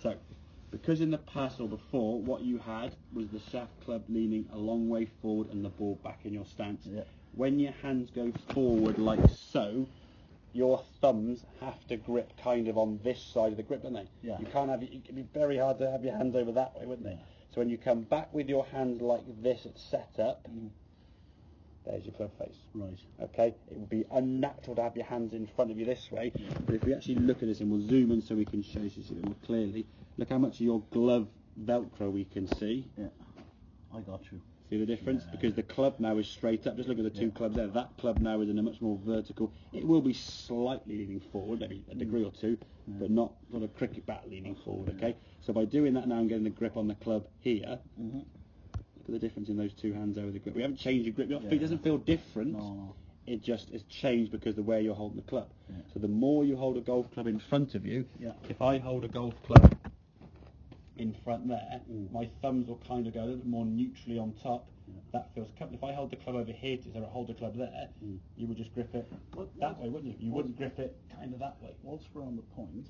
So, because in the past or before, what you had was the shaft club leaning a long way forward and the ball back in your stance. Yeah. When your hands go forward like so, your thumbs have to grip kind of on this side of the grip, don't they? Yeah. You can't have it'd be very hard to have your hands over that way, wouldn't it? So when you come back with your hands like this at setup, there's your club face. Right. Okay? It would be unnatural to have your hands in front of you this way, but if we actually look at this, and we'll zoom in so we can show you a bit more clearly, look how much of your glove Velcro we can see. Yeah, I got you. See the difference? Because the club now is straight up. Just look at the two clubs there. That club now is in a much more vertical. It will be slightly leaning forward, maybe a degree or two, but not sort of cricket bat leaning forward, okay? So by doing that now, I'm getting the grip on the club here. Look at the difference in those two hands over the grip. We haven't changed your grip. Your feet doesn't feel different. No. It just is changed because of where you're holding the club. So the more you hold a golf club in front of you, if I hold a golf club in front there, my thumbs will kind of go a little bit more neutrally on top. That feels comfortable. If I hold the club over here, so I hold the club there, you would just grip it that way, wouldn't you? You wouldn't grip it kind of that way. Whilst we're on the point,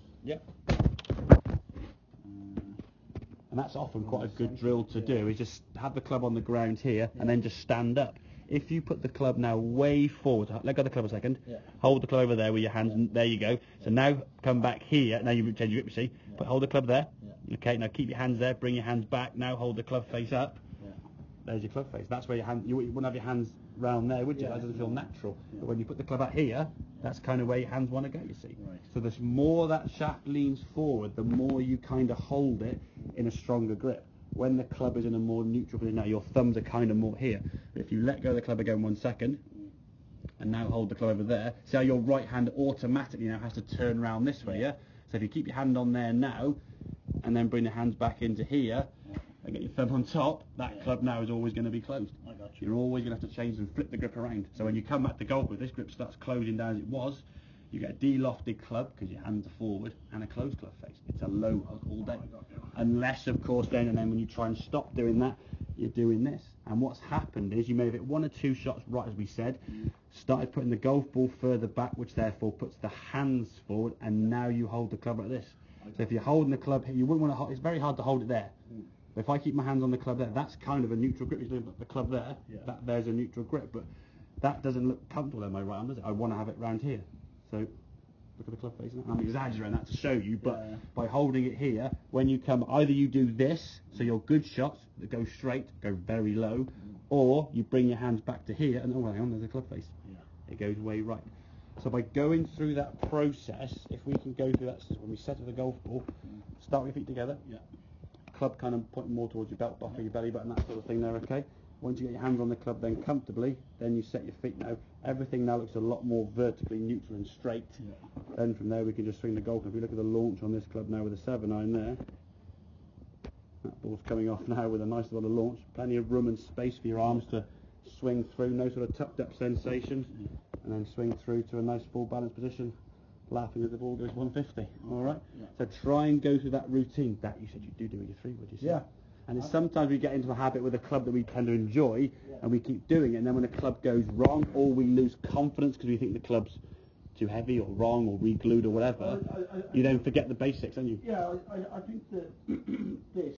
and that's often quite a good drill to do, is just have the club on the ground here and then just stand up. If you put the club now way forward, let go of the club a second, hold the club over there with your hands, and there you go. So now come back here, now you change your grip, you see, but hold the club there. Okay, now keep your hands there, bring your hands back, now hold the club face up. There's your club face. That's where your hand, you wouldn't have your hands round there, would you? That doesn't feel natural. But when you put the club out here, that's kind of where your hands want to go, you see. So the more that shaft leans forward, the more you kind of hold it in a stronger grip. When the club is in a more neutral position, now your thumbs are kind of more here. But if you let go of the club again 1 second, and now hold the club over there, see how your right hand automatically now has to turn around this way, So if you keep your hand on there now, and then bring the hands back into here, and get your thumb on top, that club now is always going to be closed. I got you. You're always going to have to change and flip the grip around. So when you come back to golf with this grip starts closing down as it was, you get a de-lofted club because your hands are forward and a closed club face. It's a low hook all day. Unless, of course, then when you try and stop doing that, you're doing this. And what's happened is you may have hit 1 or 2 shots right, as we said, started putting the golf ball further back, which therefore puts the hands forward, and now you hold the club like this. So if you're holding the club here, you wouldn't want to hold, it's very hard to hold it there. But if I keep my hands on the club there, that's kind of a neutral grip. You're doing the club there, there's a neutral grip, but that doesn't look comfortable in my right arm, does it? I want to have it round here. So look at the club face now. I'm exaggerating that to show you, but by holding it here, when you come, either you do this, so your good shots that go straight, go very low, or you bring your hands back to here, and oh, hang on, there's a club face. It goes way right. So by going through that process, if we can go through that, when we set up the golf ball, start with your feet together. Club kind of pointing more towards your belt buckle, your belly button, that sort of thing there, okay? Once you get your hands on the club then comfortably, then you set your feet now. Everything now looks a lot more vertically neutral and straight. Then from there we can just swing the golf. If we look at the launch on this club now with a 7-iron there, that ball's coming off now with a nice little launch. Plenty of room and space for your arms to swing through, no sort of tucked up sensation, and then swing through to a nice full balance position, laughing as the ball goes 150. All right. So try and go through that routine. That you said you do with your 3 wood, you say? And it's sometimes we get into a habit with a club that we tend to enjoy, and we keep doing it, and then when a club goes wrong, or we lose confidence because we think the club's too heavy or wrong or re-glued or whatever, you then forget the basics, don't you? Yeah, I think that this